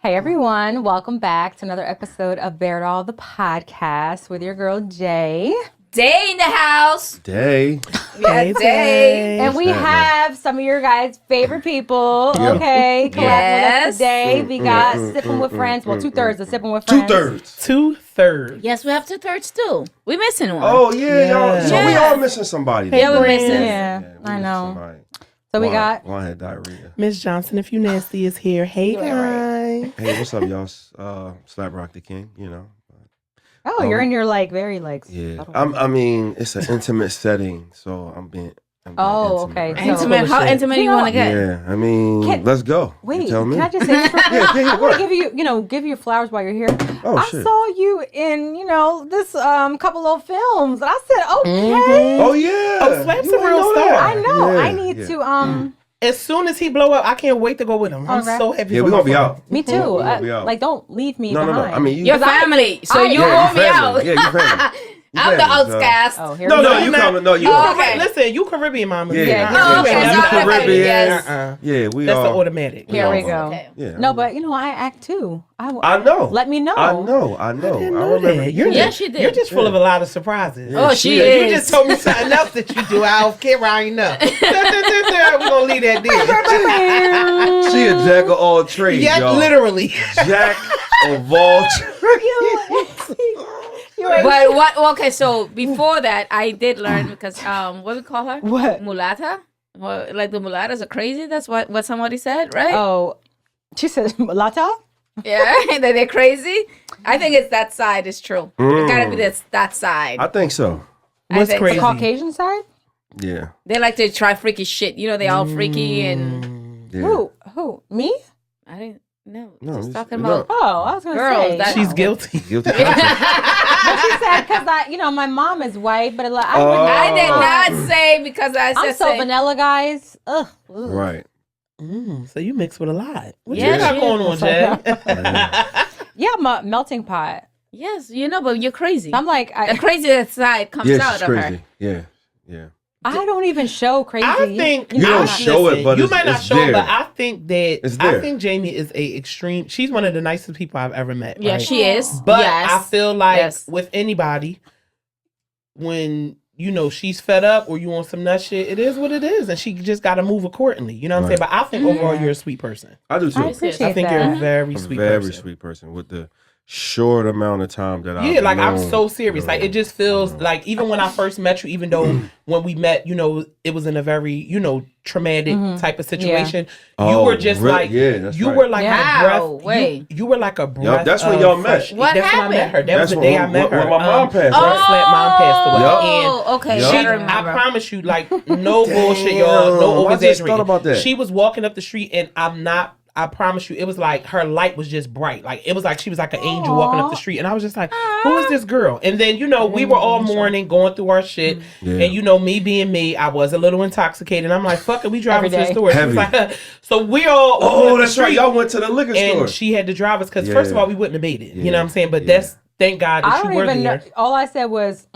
Hey everyone, welcome back to another episode of Bear It All, the podcast with your girl Jay. Day in the house. Day. Yeah, Day. And we have some of your guys' favorite people, okay, collab with us today. We got Sippin with Friends. Well, 2/3 of Sippin with Friends. 2/3. 2/3. Yes, we have 2/3 too. We missing one. Oh, yeah, y'all. So we all missing somebody. Yeah, we're missing. Yeah, we I missing know. somebody. So we got... One had diarrhea. Miss Johnson, if you nasty, is here. Hey, guys. Hey, what's up, y'all? Slap Rock the King, you know. Oh, you're in your, like, very, like... Yeah. I mean, it's an intimate setting, so I'm being Oh, intimate, okay. right? Intimate. How intimate you want to get? Yeah, I mean, let's go. Wait, You tell me. can I just say this real quick? Yeah, I want to give you, give you flowers while you're here. Oh, I shit. saw you in, this couple of films, and I said, okay. Oh, yeah. Oh, Slap's You a real ain't know star. that. I know. Yeah, I need yeah. to. As soon as he blow up, I can't wait to go with him. I'm Okay. so happy. Yeah, for we're my going to be friend. out. Me too. We're gonna be out. Like, don't leave me No. behind. I mean, Your family. So you Yeah, won't be out. Yeah, you family. I'm the outcast. Oh, here No, we no, go. you coming. No, you Oh, coming. okay. Listen, you Caribbean mama. Yeah. Oh, okay, You sorry. Caribbean. Yes. Yeah, we That's are. the automatic. Here we go. Okay. Yeah. No, but I act too. I know. Let me know. I know. I didn't know remember. that. You're Yeah, just, she did. You're just full of a lot of surprises. Yeah, Oh, she she is. You just told me something else that you do. I don't care. I ain't know. We're going to leave that there. She a jack of all trades, Yeah, y'all. literally. Jack of all trades. But what? Okay, so before that, I did learn because what we call her? What? Mulata. Well, like the mulattoes are crazy. That's what somebody said, right? Oh, she said Lata. Yeah, that they're crazy. I think it's that side is true. It gotta be that side. I think so. What's think crazy? The Caucasian side. Yeah. They like to try freaky shit. They all freaky and Yeah. Who? Me? I didn't know. No, Just it's- talking no. about Oh, I was gonna Girls, say. that- She's guilty. Guilty. But she said because my mom is white, but like, Oh. I did not say because I I'm said so vanilla, guys. Ugh. Right. So you mix with a lot. What Yeah, you got she going on, is. Jay? Yeah, I'm a melting pot. Yes, but you're crazy. I'm like, The crazy side comes Yeah, out she's of crazy. her. Yeah. I don't even show crazy. I think You don't show it, but you it's- might not it's show it, there. but I think that It's there. I think Jamie is a extreme. She's one of the nicest people I've ever met. Yeah, right? she is. But yes. I feel like Yes. with anybody, when she's fed up or you want some nut shit, it is what it is, and she just got to move accordingly. You know what I'm saying? But I think overall you're a sweet person. I do too. I appreciate I think that. you're a very A sweet very person. sweet person with the short amount of time that I Yeah, like I'm so serious. Like it just feels like even when I first met you, even though when we met, it was in a very, traumatic type of situation. You Oh, were just really? like Yeah, that's you right. were like Wow, a breath. wait. You were like a breath. that's when of y'all met. fresh- What That's when I met happened? her. That was That's the day I when- met her. when my mom passed, When right? Slap mom passed away. Oh, okay. Yup. She, I remember. I promise you, like no bullshit, y'all, no I just over-exaggerating. thought about that. She was walking up the street, and I promise you, it was like her light was just bright. Like it was like she was like an angel walking up the street, and I was just like, "Who is this girl?" And then we were all mourning, going through our shit, Yeah. and me being me, I was a little intoxicated. I'm like, "Fuck it, we driving to the Every store." She Heavy. was like, so we all Oh, went up the that's right. street, Y'all went to the liquor store. and she had to drive us because Yeah. first of all, we wouldn't have made it. You Yeah. know what I'm saying? But Yeah. that's thank God that I you don't were even know. there. All I said was,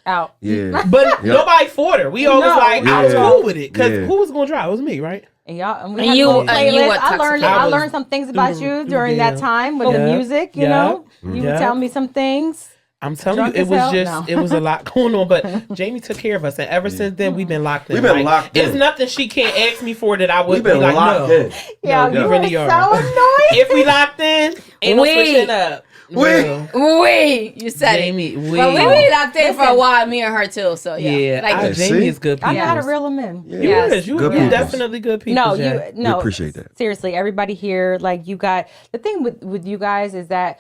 out. Yeah. But nobody fought her. We all was No. like, I was Yeah. cool with it because Yeah. who was going to drive? It was me, right? And y'all, and we And had you- a little and you playlist. were I learned intoxicated. some things about through you the during that deal. time with the Yeah. music. You Yeah. know, you would Yeah. tell me some things. I'm telling Drunk you, it as was hell? just, No. it was a lot going on. But Jamie took care of us, and ever since then, we've been locked in. We've been locked in. There's nothing she can't ask me for that I would We've be been like, locked no. in. Yeah, No, you we were really so are. annoying. If we locked in, ain't no We- switching up. We- No. Wait, you said Jamie, it. we. Well, we locked in for a while, me and her too. So yeah, Yeah, like see? Jamie is good I people. know how to reel them in. Yeah. You Yes. is. You Good you people. definitely good people. No, Jay. no. We appreciate that. Seriously, everybody here, like you got the thing with you guys is that,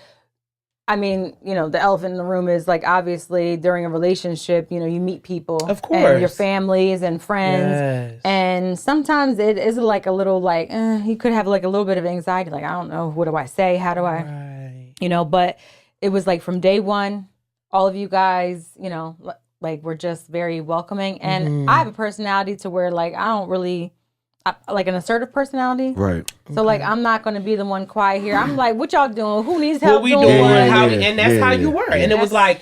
I mean, the elephant in the room is like obviously during a relationship, you meet people, Of and your course. families and friends, Yes. and sometimes it is like a little like you could have like a little bit of anxiety, like I don't know, what do I say, how do I, Right. but it was like from day one, all of you guys, like we're just very welcoming, and I have a personality to where like I don't really. Like an assertive personality, Right. so like I'm not gonna be the one quiet here. I'm like, what y'all doing? Who needs help What we doing doing? what? How Yeah, and that's yeah, how yeah, you were, yeah. and it was like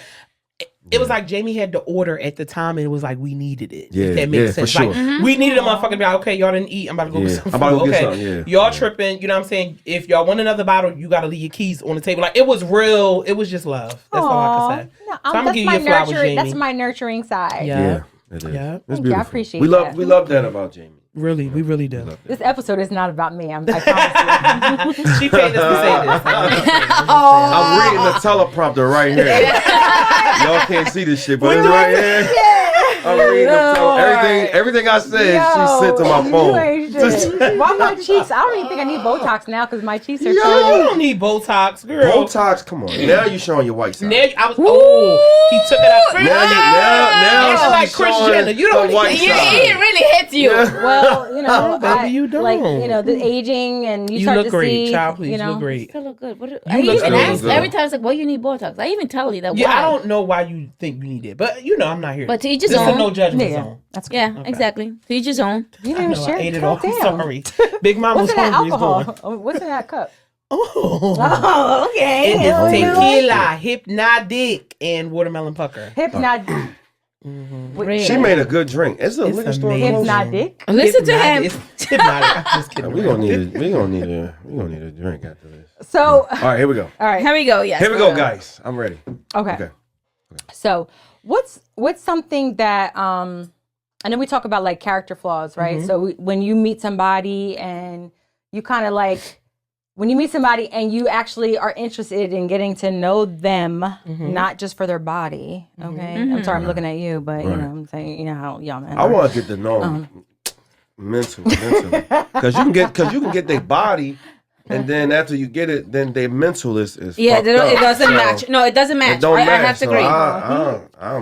it was like Jamie had the order at the time, and it was like we needed it. Yeah, if that makes sense. for sure. Like we needed a motherfucker to be like, okay, y'all didn't eat. I'm about to go get some food. I'm about to go get Okay, something, y'all tripping. You know what I'm saying? If y'all want another bottle, you got to leave your keys on the table. Like it was real. It was just love. That's all I can say. No, So I'm gonna that's give my you your flowers, nurturing. Jamie. That's my nurturing side. Yeah, it is. Yeah. It's Thank you. beautiful. I appreciate we that. We love that about Jamie. Really, we really do. This episode is not about me. I promise you. She paid us to say this. I'm reading the teleprompter right here. Y'all can't see this shit, but it's right here. I'm reading the teleprompter. Everything I said, she sent to my phone. Why my cheeks? I don't even think I need Botox now because my cheeks are You so. don't need Botox, girl. Botox, come on. Now you showing your white side. Now I was. Oh, he took it out. Now It's like Kris showing Jenner. You don't the white It side. really hits you. Well, you know, baby, you don't. like the aging and you You start look to great, see. child. Please, you know, look great. Still look good. You I look even good. ask every time. It's like, well, you need Botox. I even tell you that. Yeah, why? I don't know why you think you need it, but I'm not here. But to each his this is own. no judgment Yeah, zone. that's good. Yeah, exactly. To each his own. You I didn't know, even share I ate it God all. I'm damn. sorry. Big Mom was What's in that hungry. alcohol? What's in that cup? Oh, Oh, okay. it is tequila, hypnotic, and watermelon pucker. Hypnotic. She made a good drink. It's a liquor store. amazing. close. Hypnotic. Listen to him. It's hypnotic. I'm just kidding. We gonna need a drink after this. So, All right, here we go. all right. Here we go. Yes. Here we go, guys. I'm ready. Okay. So, what's something that and then we talk about like character flaws, right? So when you meet somebody and you kind of like when you meet somebody and you actually are interested in getting to know them, not just for their body. Okay, I'm sorry, I'm looking at you, but you know, I'm saying, you know how y'all men. I want to get to know them mentally, because you can get their body, and then after you get it, then their mental is Yeah, fucked it up. doesn't So, match. No, it doesn't match. It don't I match. have to agree.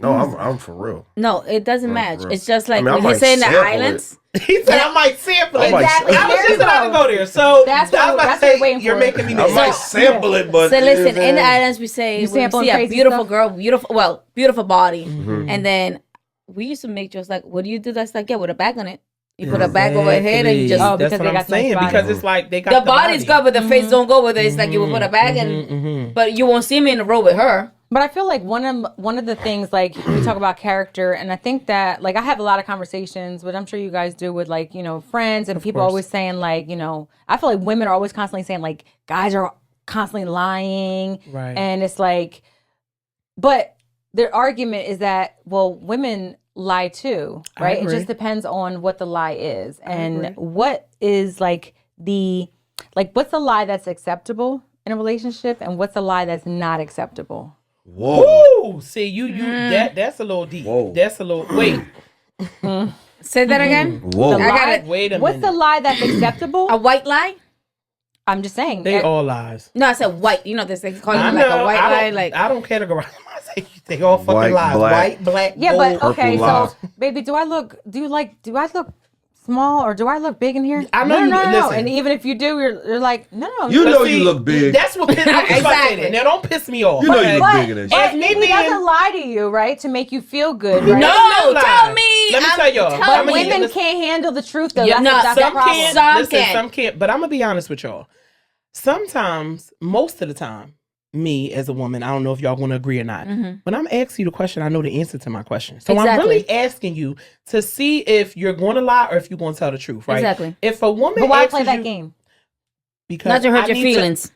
I'm for real. No, it doesn't match. real. It's just like I mean, I when he's might saying the sample islands. He said I might sample it. Exactly. I was There just you about go. to go there. So That's I was what- about that's to what say, we're waiting you're for. making me I mad. might sample it, but So listen, in the islands. islands we say You when we sampling see a crazy beautiful stuff? girl, beautiful body, and then we used to make jokes like, "What do you do?" That's like, yeah, with a bag on it. You put a bag over her head and you just. Oh, That's because what they I'm got nice saying. body. Because it's like they got The body's body. good, but the face don't go with it. It's like you would put a bag in, but you won't see me in a row with her. But I feel like one of the things, like we talk about character, and I think that like I have a lot of conversations, but I'm sure you guys do with like, you know, friends and people course. always saying like, you know, I feel like women are always constantly saying like guys are constantly lying. Right. And it's like, but their argument is that, well, women lie too, right? It agree. just depends on what the lie is. And agree. what is like what's the lie that's acceptable in a relationship and what's the lie that's not acceptable? Whoa. Ooh, see you that's a little deep. Whoa. That's a little wait. Say that again. Whoa. I got it. Wait a What's minute. the lie that's acceptable? A white lie? I'm just saying. They all lies. No, I said white. You know this. They call it I like know. a white I lie. don't, Like I don't categorize them. I say they all fucking White, lies. black. White, black, Yeah, gold. but okay, Purple lies. so baby, do I look small or do I look big in here? I know no, you- no, no, no. listen. And even if you do, you're like, no. You But know see, you look big. That's what pisses me off. Exactly. Now don't piss me off. You know you okay? look bigger than But shit. me he being- doesn't lie to you, right? To make you feel good, right? no, Lies. tell me. Let me tell y'all. Tell But But I'ma women listen. can't handle the truth, though. Yeah, That's, no, that's the Some problem. can't. Some Listen, can't. some can't. But I'm gonna be honest with y'all. Sometimes, most of the time, me as a woman, I don't know if y'all want to agree or not. When I'm asking you the question, I know the answer to my question. So I'm Exactly. really asking you to see if you're going to lie or if you're going to tell the truth, right? Exactly. If a woman But why asks play that you- game? Because Not to hurt I your need feelings.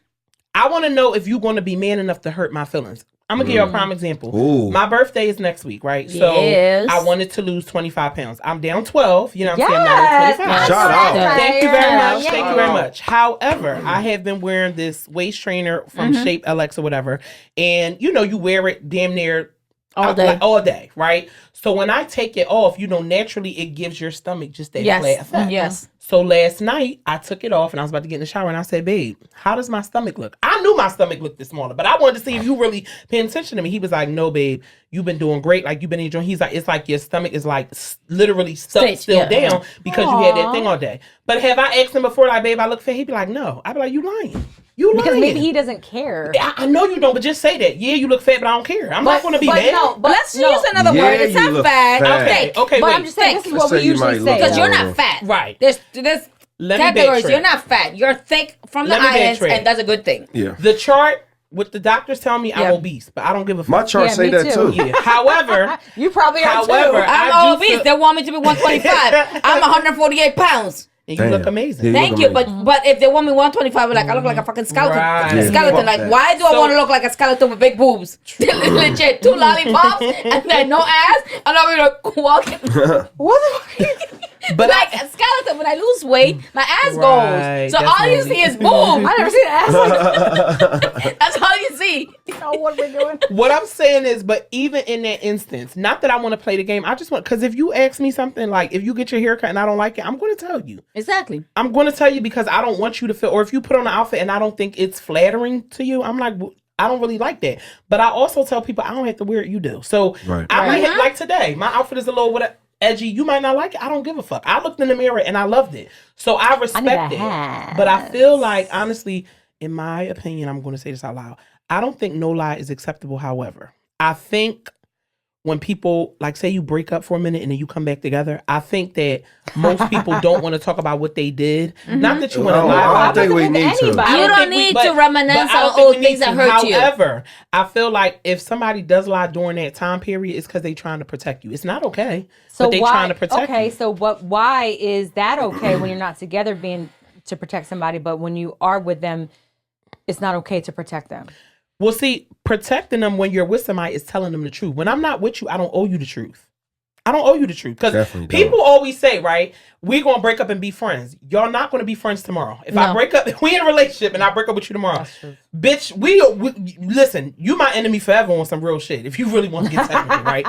I want to know if you're going to be man enough to hurt my feelings. I'm gonna give you a prime example. Ooh. My birthday is next week, right? So Yes. I wanted to lose 25 pounds. I'm down 12. You know what I'm saying? I'm Yes. down 25. Shout out. Thank you very much. Yeah. Thank you very much. However, I have been wearing this waist trainer from Shape LX or whatever, and you know you wear it damn near All day. like, all day, right? So when I take it off, you know, naturally it gives your stomach just that flat Yes. effect. Yes. So last night I took it off and I was about to get in the shower and I said, "Babe, how does my stomach look?" I knew my stomach looked this smaller, but I wanted to see if you really paying attention to me. He was like, "No, babe, you've been doing great. Like you've been enjoying." He's like, "It's like your stomach is like literally stuck Stitched, still yeah. down because you had that thing all day." But have I asked him before, like, "Babe, I look fat?" He'd be like, "No." I'd be like, "You lying? You lying?" Because maybe he doesn't care. I know you don't, but just say that. Yeah, you look fat, but I don't care. I'm not going to be mad. No, but Let's use another Yeah, word. It's you not look fat. fat. Okay, okay, But wait. I'm just saying, this is what Let's we say you usually might say. look Because you're Yeah. not fat. Right. There's Let me backtrack. categories. You're not fat. You're thick from the Let me islands, backtrack. and that's a good thing. Yeah. The chart what the doctors tell me, I'm obese, but I don't give a fuck. My chart say that too. Yeah. However, you probably are too. I'm obese. They want me to be 125. I'm 148 pounds. And you look amazing. Yeah, Thank you, but if they want me 125, like I look like a fucking skeleton. Right. Skeleton. Like, why do I want to look like a skeleton with big boobs? Legit, 2 lollipops and then no ass, and I'll be like walking. What the fuck? But like a skeleton, when I lose weight, my ass goes. So all you see is boobs. I never seen ass like that. That's all you see. You know what we're doing. What I'm saying is, but even in that instance, not that I want to play the game. I just want, because if you ask me something like, if you get your hair cut and I don't like it, I'm going to tell you. Exactly. I'm going to tell you because I don't want you to feel, or if you put on an outfit and I don't think it's flattering to you, I'm like, I don't really like that. But I also tell people I don't have to wear it, you do. So I might like today, my outfit is a little edgy. You might not like it. I don't give a fuck. I looked in the mirror and I loved it. So I respect it. But I feel like, honestly, in my opinion, I'm going to say this out loud. I don't think no lie is acceptable. However, I think when people, like, say you break up for a minute and then you come back together, I think that most people don't want to talk about what they did. Not that you want to lie about it. I don't think we need to. You don't need to reminisce on old things that hurt you. However, I feel like if somebody does lie during that time period, it's because they're trying to protect you. It's not okay, but they're trying to protect you. Okay, so why is that okay when you're not together being to protect somebody, but when you are with them, it's not okay to protect them? Well, see, protecting them when you're with somebody is telling them the truth. When I'm not with you, I don't owe you the truth. I don't owe you the truth. Because people always say, right, we're going to break up and be friends. Y'all not going to be friends tomorrow. If I break up, if we in a relationship and I break up with you tomorrow, bitch, we listen, you my enemy forever on some real shit. If you really want to get technical, right?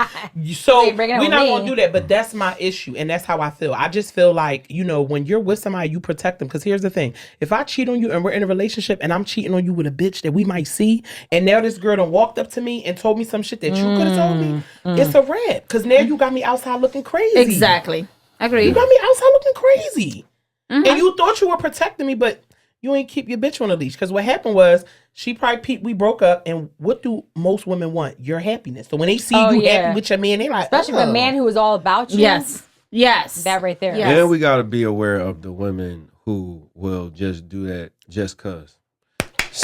So we're not going to do that. But that's my issue. And that's how I feel. I just feel like, you know, when you're with somebody, you protect them. Because here's the thing. If I cheat on you and we're in a relationship and I'm cheating on you with a bitch that we might see, and now this girl done walked up to me and told me some shit that you could have told me, it's a wrap. Because now you got me outside looking crazy. Exactly. Agreed. You got me outside looking crazy. And you thought you were protecting me, but you ain't keep your bitch on a leash. Because what happened was, she probably we broke up, and what do most women want? Your happiness. So when they see you happy with your man, they like, especially with a man who is all about you. Yes. That right there. Yes. And we got to be aware of the women who will just do that just cause.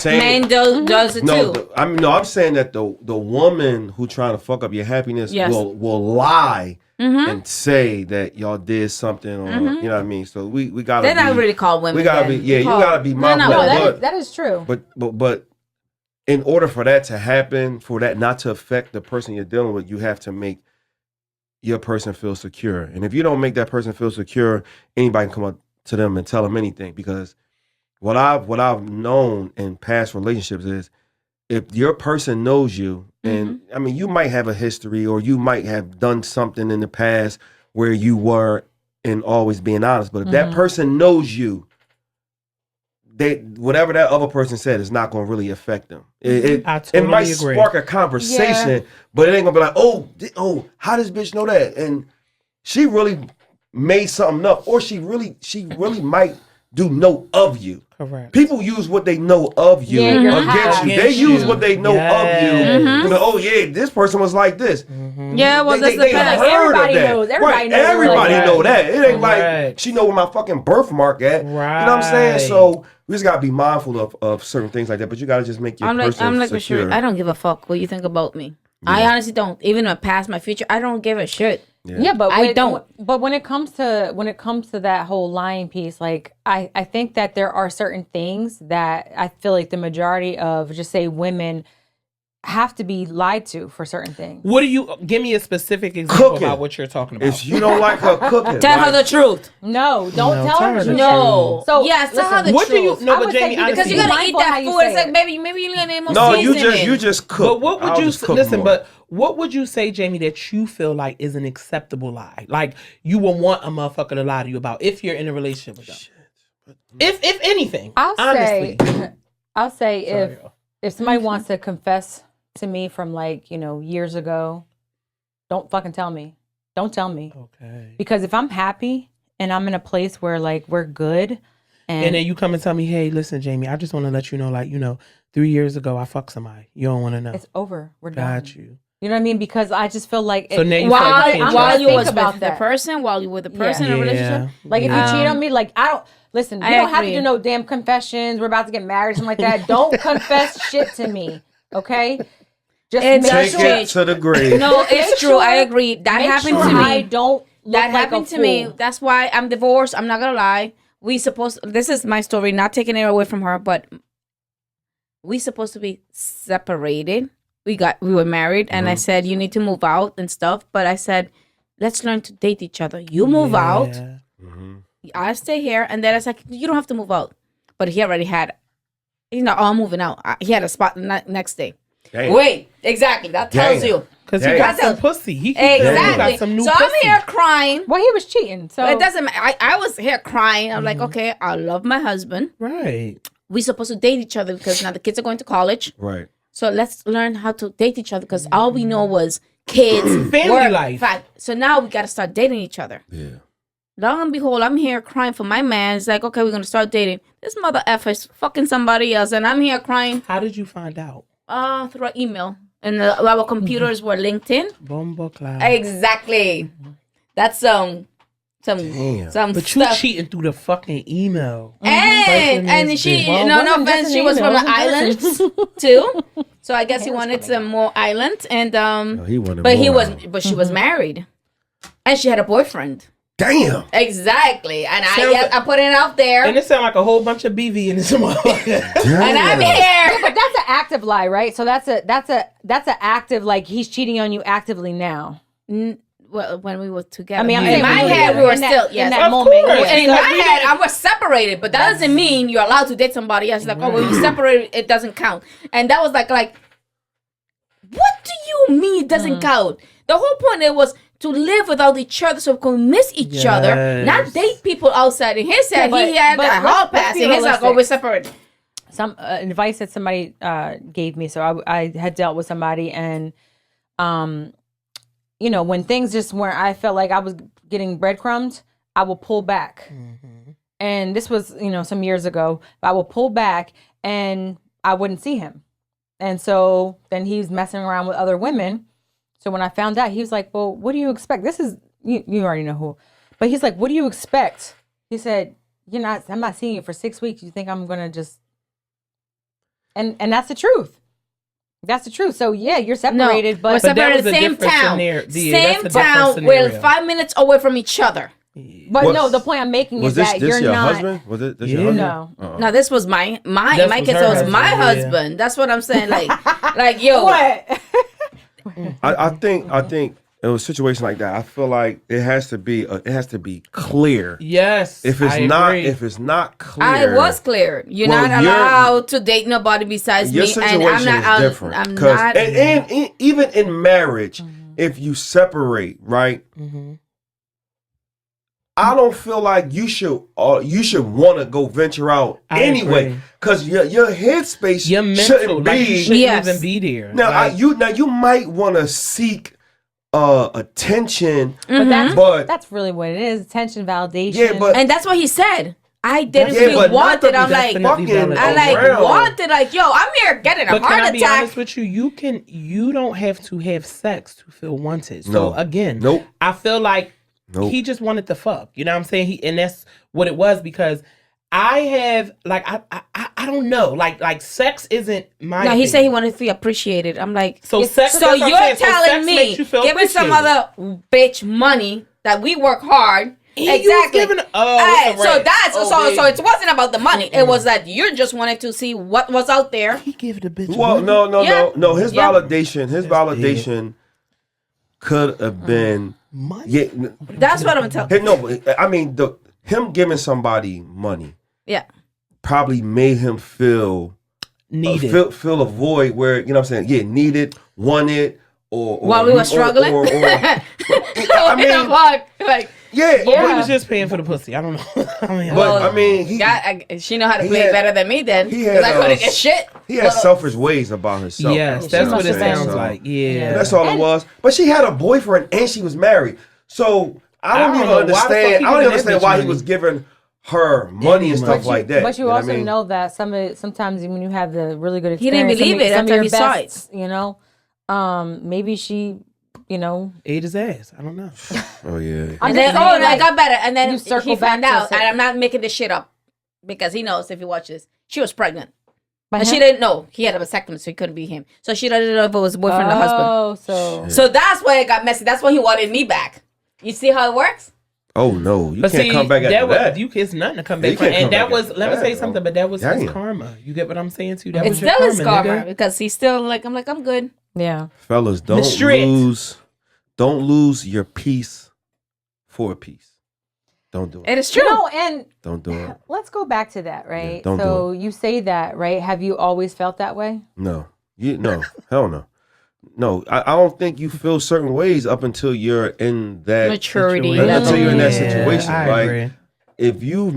Man does it too. I'm saying that the woman who trying to fuck up your happiness will lie and say that y'all did something, or you know what I mean. So we gotta. They're not really called women. We gotta be. Yeah, you gotta be mindful. No, that is true. But in order for that to happen, for that not to affect the person you're dealing with, you have to make your person feel secure. And if you don't make that person feel secure, anybody can come up to them and tell them anything. Because what I've known in past relationships is, if your person knows you, and I mean, you might have a history, or you might have done something in the past where you were and always being honest, but if that person knows you, whatever that other person said is not going to really affect them. It might spark a conversation, but it ain't going to be like, oh, how does bitch know that? And she really made something up, or she really might do know of you. Correct. People use what they know of you against you. They use what they know of you. You know, oh yeah, this person was like this. Yeah, well, that's the past. Everybody knows. Everybody know that. It ain't like she know where my fucking birthmark at. Right. You know what I'm saying? So we just gotta be mindful of certain things like that. But you gotta just make your person secure. Sure, I don't give a fuck what you think about me. Yeah. I honestly don't. Even my past, my future, I don't give a shit. Yeah, but I don't. But when it comes to that whole lying piece, like I think that there are certain things that I feel like the majority of, just say, women have to be lied to for certain things. What do you give me a specific example about what you're talking about? If you don't like her cooking, tell her the truth. No, don't tell her the truth. No. So yes, tell her the truth. What do you know, but Jamie? Because you gotta eat that food. It's like, maybe you gotta need more seasoning. No, you just cook. But what would you listen? But what would you say, Jamie, that you feel like is an acceptable lie? Like you will want a motherfucker to lie to you about if you're in a relationship with them. If anything, I'll say if somebody wants to confess to me from, like, you know, years ago, don't fucking tell me. Don't tell me. Okay. Because if I'm happy and I'm in a place where, like, we're good, and then you come and tell me, hey, listen, Jamie, I just want to let you know, like, you know, 3 years ago I fucked somebody. You don't want to know. It's over. We're done. Got you. You know what I mean? Because I just feel like so now you while you was with the person, while you were the person in a relationship, like if you cheat on me, like I don't Listen, you don't have to do no damn confessions. We're about to get married, something like that. Don't confess shit to me, okay? Just take it to the grave. No, it's true. I agree. That happened to me. I don't look that like happened a to fool. me. That's why I'm divorced. I'm not gonna lie. This is my story, not taking it away from her, but we supposed to be separated. We were married, and I said you need to move out and stuff. But I said, let's learn to date each other. You move out. I stay here, and then I said, you don't have to move out. But he already had, I'm moving out. He had a spot the next day. Damn. Wait, exactly. That tells you. Because he got some pussy. He Exactly. got some new so pussy. I'm here crying. Well, he was cheating, so It doesn't matter. I was here crying. I'm like, okay, I love my husband. Right. We're supposed to date each other because now the kids are going to college. Right. So let's learn how to date each other because all we know was kids, Family work, life. So now we got to start dating each other. Yeah. Long and behold, I'm here crying for my man. It's like, okay, we're going to start dating. This mother effer is fucking somebody else. And I'm here crying. How did you find out? Through an email. And our computers were linked in. Bomba cloud. Exactly. That's some Damn. but you cheating through the fucking email. And she, Well, no wasn't offense, just she an was email, from the it islands was too. So I guess he wanted some more islands, and he wanted but he more was, island. but she was married, and she had a boyfriend. Damn. Exactly, and I put it out there, And it sounded like a whole bunch of BV in this motherfucker. and I'm here. but that's an active lie, right? So that's an active, like, he's cheating on you actively now. Well, when we were together, I mean, I'm in saying my when you head, were we were in that- still in yes. that Of moment. course. In Like, my we head, I was separated, but that doesn't mean you're allowed to date somebody else. Like, oh, when you separated, it doesn't count. And that was like, what do you mean it doesn't count? The whole point it was to live without each other so we can miss each other, not date people outside. In his head, he had a hall pass, and he's like, oh, we're separated. Some advice that somebody gave me. So I had dealt with somebody, and when things just weren't, I felt like I was getting breadcrumbs, I will pull back. And this was, some years ago. I will pull back and I wouldn't see him. And so then he was messing around with other women. So when I found out, he was like, well, what do you expect? This is, you already know who. But he's like, what do you expect? He said, I'm not seeing you for 6 weeks. You think I'm going to just... And that's the truth. That's the truth. So yeah, you're separated, but we're separated that was a same different town. scenario. Yeah, Same that's a different town. scenario. We're 5 minutes away from each other. no, the point I'm making Was is this that you're your not. husband? Was it this Yeah. your husband? No. No, this was my This was case. her It was my husband, yeah. husband. That's what I'm saying. Like yo, What? I think in a situation like that, I feel like it has to be clear. Yes. If it's not clear, I was clear. You're Well, not allowed to date nobody besides your me, situation and I'm not. is different. I'm 'Cause- not. and even in marriage, if you separate, right? I don't feel like you should want to go venture out I anyway, agree. because your headspace Your mental, shouldn't like, be. you shouldn't Yes. even be there. Now, Like, you might want to seek attention, But that's really what it is. Attention, validation. yeah, but And that's what he said. I didn't Yeah, feel but not wanted. to I'm be like, definitely fucking I like around. wanted. Like, yo, I'm here getting a but can heart I be attack. honest with you? You don't have to have sex to feel wanted. So No. again, Nope. I feel like Nope. he just wanted to fuck. You know what I'm saying? And that's what it was, because I have I don't know. Like sex isn't my No, he thing. said he wanted to be appreciated. I'm like, So sex- So that's what I'm you're saying. So telling sex me makes you feel giving some appreciated. other bitch money that we work hard. He was Exactly. giving- Hey, it's a so rat. that's Oh, so babe. it wasn't about the money. It was that you just wanted to see what was out there. He gave the bitch. well, money. no. His Yeah. validation could have been Money. yeah. That's what I'm telling. No, but I mean him giving somebody money Yeah. probably made him feel Needed. feel a void where, you know what I'm saying, yeah, needed, wanted, or While we were struggling. I mean, like, yeah, He was just paying for the pussy. I don't know. I mean, but I mean, she know how to he play had- better than me then. he Because had, I couldn't get shit. he had selfish ways about herself. yes, though. that's You know what I'm it saying? sounds So, like. Yeah. that's all it was. But she had a boyfriend and she was married. So I don't even know. Why the fuck he understand. I don't giving that understand bitch why he money? was giving her money and stuff like that. But you know what also I mean? know that sometimes when you have the really good He didn't experience, believe it some until of he your saw bests, maybe she, Ate his ass. I don't know. Oh yeah. I'm And then, just saying, I got better. And then you circle he back found to out, a and I'm not making this shit up. because he knows if he watches, she was pregnant. By And him? she didn't know he had a vasectomy, so he couldn't be him. So she didn't know if it was a boyfriend or husband. Oh, so So that's why it got messy. That's why he wanted me back. You see how it works? Oh no, you But can't see, come back after that. It's nothing to come You back from. can't And come that back was, after let me that, say bro. something, but that was his Damn. karma. You get what I'm saying to you? That It was your still is karma nigga. because he's still like, I'm good. yeah. Fellas, don't lose your peace for a piece. Don't do it. It is true. And Don't do it. let's go back to that, right? don't so do you say that, right? Have you always felt that way? No. Hell no. No, I don't think you feel certain ways up until you're in that Maturity situation. level. Until you're in that Yeah, situation. I Like agree. if you've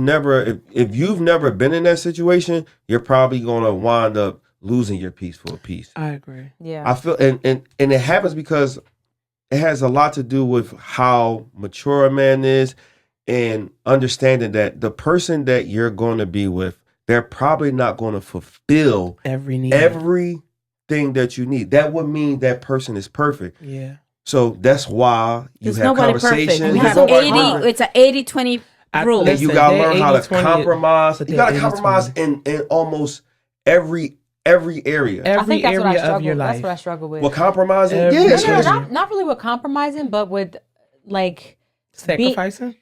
never been in that situation, you're probably gonna wind up losing your peace for a piece. I agree. Yeah. I feel and it happens because it has a lot to do with how mature a man is and understanding that the person that you're going to be with, they're probably not going to fulfill Every need. everything that you need. That would mean that person is perfect. Yeah. So that's why you There's have nobody conversations. perfect. We You have nobody 80. perfect. It's an 80-20 rule. And you Listen, gotta they're learn how to 80-20, compromise. but You gotta they're compromise 80-20. in almost every area. I think that's what I area struggle of your with. That's life. what I struggle with. Well, compromising, Every yeah, No, it's no, crazy. not really with compromising, but with like Sacrificing?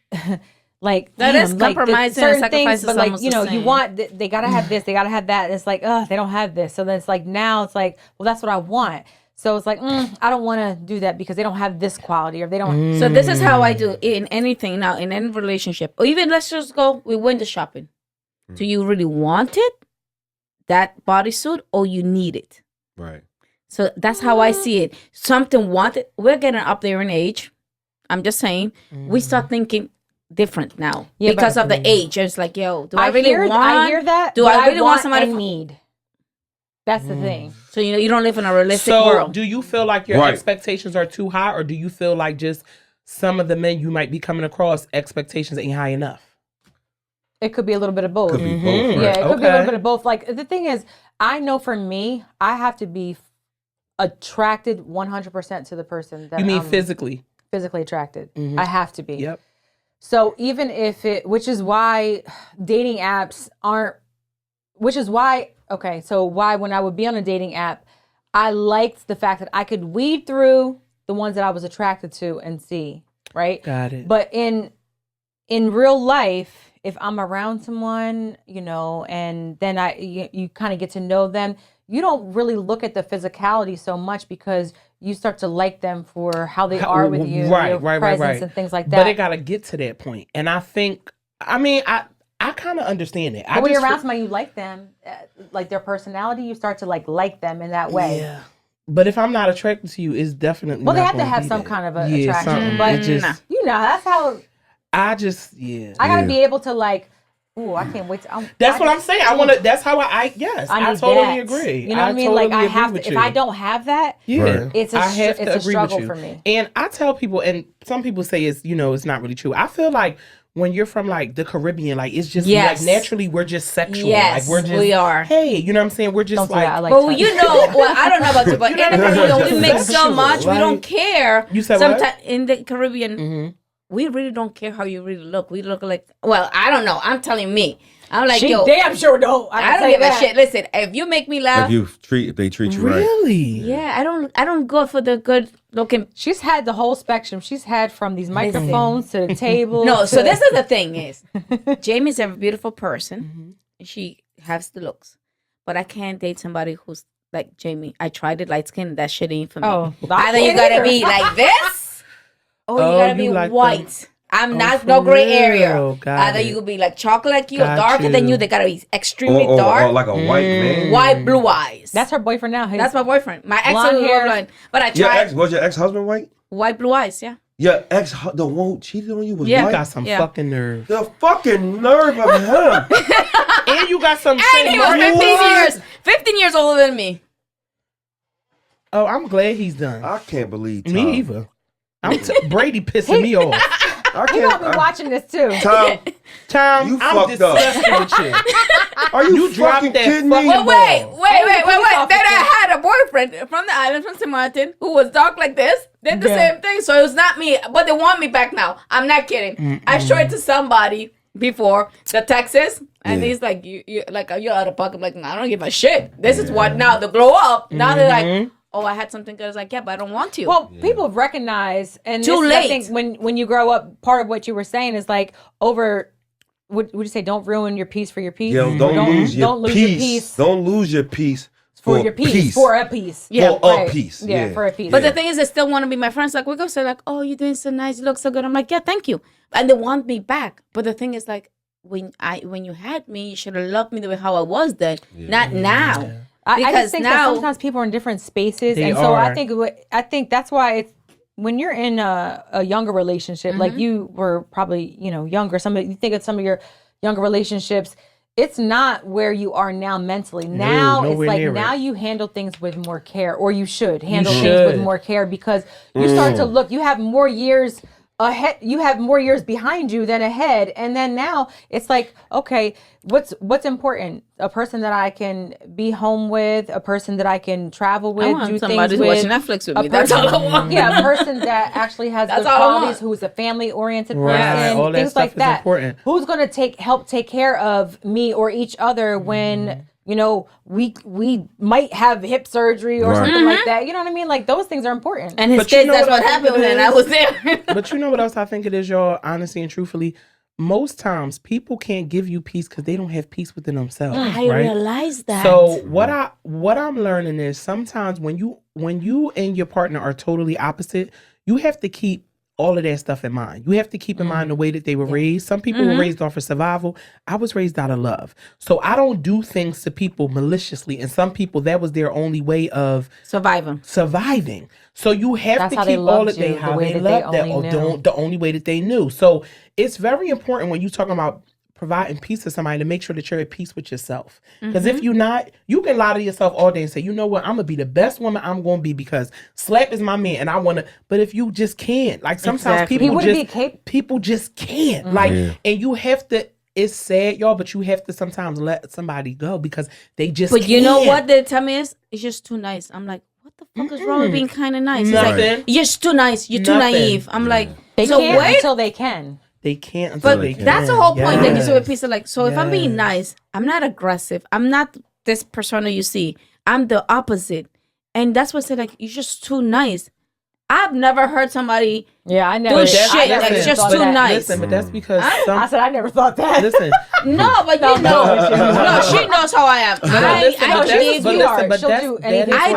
like That damn, is like, the compromising certain and things, sacrifice is but like almost you the know, you same. want they gotta have this, they gotta have that. And it's like, they don't have this, so then it's like now it's like, well, that's what I want. So it's like, I don't want to do that because they don't have this quality or they don't. So this is how I do in anything now, in any relationship. Or even let's just go, we went to shopping. Do you really want it? That bodysuit or you need it? Right. So that's how I see it. Something wanted. We're getting up there in age. I'm just saying. We start thinking different now Yeah, because but- of the age. It's like, yo, do I really I want? hear that. Do but I really want somebody? and need? That's the thing. So you don't live in a realistic So, world. do you feel like your Right. expectations are too high, or do you feel like just some of the men you might be coming across expectations ain't high enough? It could be a little bit of both. Could be both. Mhm. Right? Yeah, it could be a Okay. little bit of both. Like the thing is, I know for me, I have to be attracted 100% to the person that You mean I'm physically? physically attracted. I have to be. Yep. So even if which is why dating apps aren't, which is why, okay, so why when I would be on a dating app, I liked the fact that I could weed through the ones that I was attracted to and see, right? Got it. But in real life, if I'm around someone, you know, and then you kind of get to know them, you don't really look at the physicality so much because you start to like them for how they are with you, your presence and things like that. But it got to get to that point. And I think, I mean, I kind of understand it. But when you're around somebody, you like them, like their personality, you start to like them in that way. Yeah. But if I'm not attracted to you, it's definitely Well, they not have to gonna have be some that. kind of a Yeah, attraction. something. But It just, you know, that's how I I Yeah. gotta be able to like. Ooh, I can't wait. that's what I'm saying. I want to. That's how yes. I need totally that. agree. You know what I mean? Like totally I have agree to. with If I you. don't have that, Yeah, Right. it's I have to it's a agree struggle with you. for me. And I tell people, and some people say it's it's not really true. I feel like when you're from like the Caribbean, like it's just Yes. like naturally we're just sexual. Yes, like we're just we are. Hey, you know what I'm saying? We're just Don't do like, that. I like But touch. you know, well, I don't know about you, but in the Caribbean, we mix so Sexual, much, we like- don't care. You said what? Sometimes in the Caribbean, we really don't care how you really look. We look like, well, I don't know. I'm telling me. I'm like, She yo, damn sure don't. I don't give a shit. Listen, if you make me laugh, If they treat you right. really? yeah, I don't go for the good looking. She's had the whole spectrum. She's had from these microphones to the table. No, to, so this is the thing is, Jamie's a beautiful person. She has the looks, but I can't date somebody who's like Jamie. I tried it light skin. That shit ain't for me. Oh, I Either you can't gotta either. be like this, or you Oh, gotta you be like white. I'm not for no gray area. real. Got Either it. you could be like chocolate like you or Got darker than you. you. They gotta be extremely Or dark, like a white man. white, blue eyes. That's her boyfriend now. That's my boyfriend. My ex Blonde was hair. blonde, but I Your tried was your ex-husband white? white, blue eyes. Yeah. Your the one who cheated on you was Yeah. You white? got some Yeah. fucking nerve. The fucking nerve of him. And you got some And he was shit. 15 years older than me. Oh, I'm glad he's done. I can't believe Tom. Me either. Brady pissing me off. I You can't. gonna be watching this too. Tom, Tom, You I'm fucked up. disgusted with you. are you, You dropped fucking that kidding fucking me? Well, wait. police Then I officer. had a boyfriend from the island, from St. Martin, who was dark like this. Did the Yeah. same thing. So it was not me, but they want me back now. I'm not kidding. I showed it to somebody before the Texas, and he's like, you like you're out of pocket. I'm like, I don't give a shit. This is what now the glow up. Now they're like, oh, I had something good. I was like, yeah, but I don't want to. Well, people recognize, and too late. I think when you grow up, part of what you were saying is like over. Would you say don't ruin your peace for your peace? Yeah, don't lose your peace. Don't lose your peace for your peace. For a piece. Yeah, for a piece. Yeah, for a piece. But the thing is, they still want to be my friends. Like we go say like, oh, you're doing so nice. You look so good. I'm like, yeah, thank you. And they want me back. But the thing is, like, when you had me, you should have loved me the way how I was then, not now. Yeah. I just think that sometimes people are in different spaces, and so I think that's why it's when you're in a younger relationship, like you were probably younger. You think of some of your younger relationships. It's not where you are now mentally. Now it's like now you handle things with more care, or you should handle things with more care because you start to look. You have more years ahead. You have more years behind you than ahead, and then now it's like, okay, what's important? A person that I can be home with, a person that I can travel with, I want do somebody things to with. watch Netflix with me. That's all I want. Yeah, a person that actually has good qualities, who's a family-oriented person, all that things stuff like is that. Important. Who's going to help take care of me or each other when we might have hip surgery or something like that. You know what I mean? Like those things are important. And his kids, that's what happened when I was there. But you know what else I think it is, y'all? Honestly and truthfully, most times people can't give you peace because they don't have peace within themselves. I realize that. So what I'm learning is sometimes when you and your partner are totally opposite, you have to keep all of that stuff in mind. You have to keep in mind the way that they were raised. Some people were raised off of survival. I was raised out of love. So I don't do things to people maliciously. And some people, that was their only way of surviving. So you have to keep all of that, how they loved that, the only way that they knew. So it's very important when you're talking about providing peace to somebody to make sure that you're at peace with yourself. Because if you're not, you can lie to yourself all day and say, you know what, I'm going to be the best woman I'm going to be because Slap is my man and I want to, but if you just can't, like sometimes people just can't. And you have to, it's sad, y'all, but you have to sometimes let somebody go because they just can't. But you know what they tell me is, it's just too nice. I'm like, what the fuck is wrong with being kind of nice? Nothing. Like, you're just too nice. You're too naive. I'm like, they can't until they can. They can't until they can. That's the whole point. That gives you a piece of like, so if I'm being nice, I'm not aggressive. I'm not this persona you see. I'm the opposite. And that's what I said, like, you're just too nice. I've never heard somebody do shit like it's just too nice. Listen, but that's because I said I never thought that. Listen. No, but you know. No, she knows how I am. I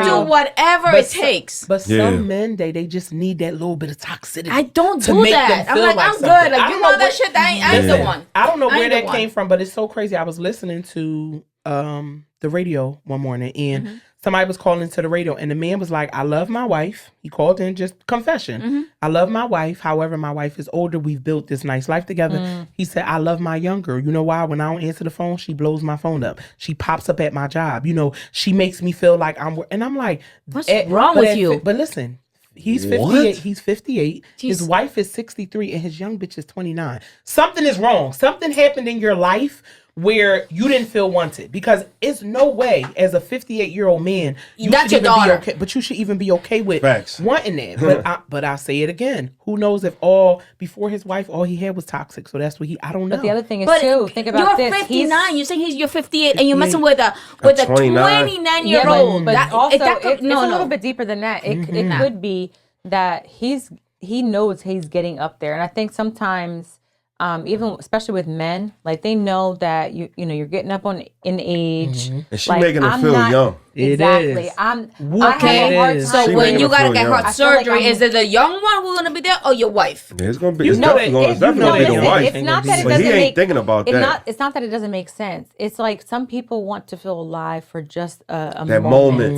do whatever it takes. But some men, they just need that little bit of toxicity. I don't do that. I'm like, I'm good. Like, you know that shit, I ain't the one. I don't know where that came from, but it's so crazy. I was listening to the radio one morning and somebody was calling into the radio and the man was like, I love my wife. He called in, just confession. I love my wife. However, my wife is older. We've built this nice life together. He said, I love my younger. You know why? When I don't answer the phone, she blows my phone up. She pops up at my job. You know, she makes me feel like and I'm like, what's wrong with you? But listen, he's 58. He's 58. Jeez. His wife is 63 and his young bitch is 29. Something is wrong. Something happened in your life where you didn't feel wanted, because it's no way as a 58-year-old man that's your daughter. Okay, but you should even be okay with Facts. wanting that. But I say it again. Who knows if before his wife all he had was toxic? So that's what I don't know. But the other thing is too. Think about this. You're 59. You saying you're 58, and you're messing with a 29-year-old. But also, it's a little bit deeper than that. It could be that he knows he's getting up there, and I think sometimes. Even especially with men, like they know that you're getting up in age, and she making them feel young. Exactly. It is. So when you gotta get heart surgery, is it the young one who's gonna be there or your wife? Yeah, it's definitely gonna be the wife. It's not that it but doesn't he ain't thinking about that. It's not that it doesn't make sense. It's like some people want to feel alive for just a that moment.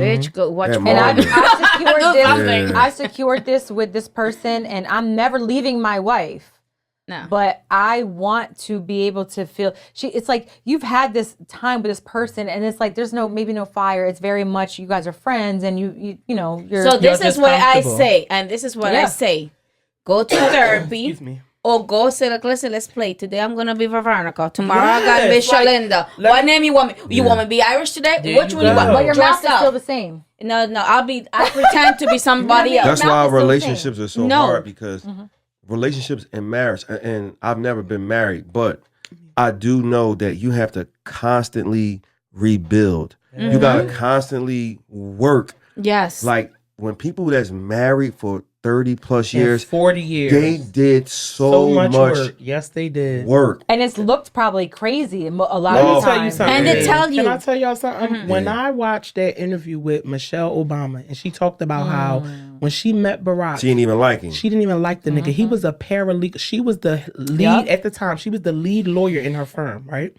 Bitch, go watch. And I secured this with this person, and I'm never leaving my wife. No. But I want to be able to feel it's like you've had this time with this person and it's like there's maybe no fire. It's very much you guys are friends and you're So this is what I say, and this is what I say. Go to therapy. Excuse me. Or go say, like, listen, let's play. Today I'm gonna be Veronica. Tomorrow I gotta be Shalinda. What name you want me? You want me to be Irish today? Which one you want? But your mouth is still the same. No, I pretend to be somebody else. That's why relationships are so hard because relationships and marriage, and I've never been married, but I do know that you have to constantly rebuild. You gotta constantly work. Yes. Like when people that's married for 30 plus years, 40 years, they did so much work. Yes, they did. Work. And it's looked probably crazy a lot Let of me the tell time. you something. And they tell you. Can I tell y'all something? When I watched that interview with Michelle Obama, and she talked about how when she met Barack, She didn't even like him. she didn't even like the nigga. He was a paralegal. She was the lead at the time. She was the lead lawyer in her firm, right?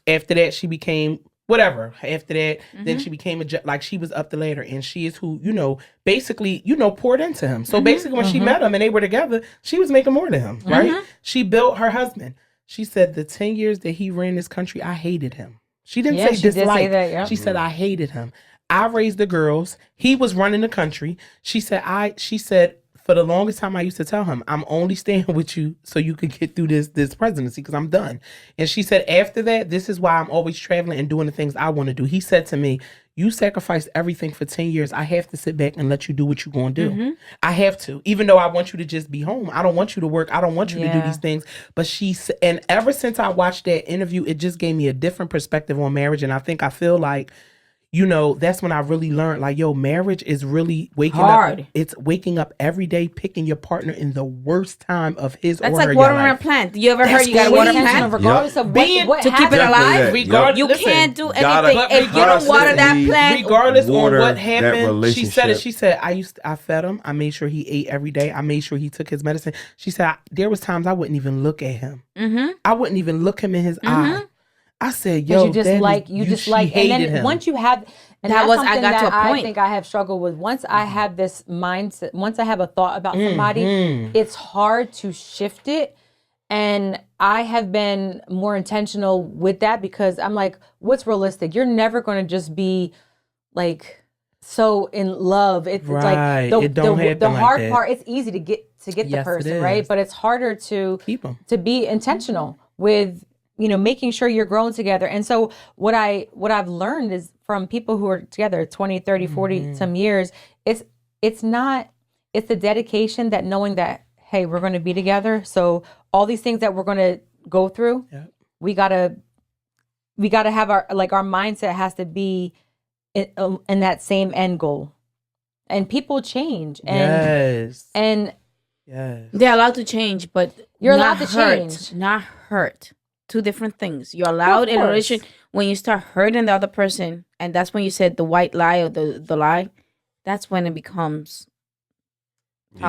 After that, she became whatever. After that, then she became like she was up the ladder, and she is who, basically, poured into him. So basically, when she met him and they were together, she was making more than him, right? She built her husband. She said the 10 years that he ran this country, I hated him. She didn't say she did dislike. say that, yeah. She said, I hated him. I raised the girls. He was running the country. She said, for the longest time, I used to tell him, I'm only staying with you so you could get through this presidency because I'm done. And she said, after that, this is why I'm always traveling and doing the things I want to do. He said to me, you sacrificed everything for 10 years. I have to sit back and let you do what you're going to do. I have to, even though I want you to just be home. I don't want you to work. I don't want you to do these things. But and ever since I watched that interview, it just gave me a different perspective on marriage. And I feel like, that's when I really learned, like, marriage is really waking hard. up. It's waking up every day, picking your partner in the worst time of his That's or her like watering life. a plant. You ever heard you got to water a plant? Regardless of what To keep it alive? Yep. You can't do Gotta anything. If you don't water that plant, Regardless on water what that happened, she said it. relationship. She said, I fed him. I made sure he ate every day. I made sure he took his medicine. She said, there was times I wouldn't even look at him. I wouldn't even look him in his eye. I said, yo, you just like, and then him. once you have, and That that's was- I something got that to a I point. think I have struggled with. Once I have this mindset, once I have a thought about somebody, it's hard to shift it. And I have been more intentional with that because I'm like, what's realistic? You're never going to just be like so in love. It's Right. like It don't happen the like hard that. part. It's easy to get the Yes, it person, right? is. But it's harder to Keep 'em. to be intentional with making sure you're growing together. And so what I've learned is from people who are together 20, 30, 40 some years, it's the dedication, that knowing that, hey, we're going to be together. So all these things that we're going to go through, we got to have our mindset has to be in that same end goal. And people change. And Yes. they're allowed to change, but You're not allowed to hurt, change. Not hurt. Two different things. You're allowed in a course. relationship when you start hurting the other person, and that's when you said the white lie or the lie. That's when it becomes.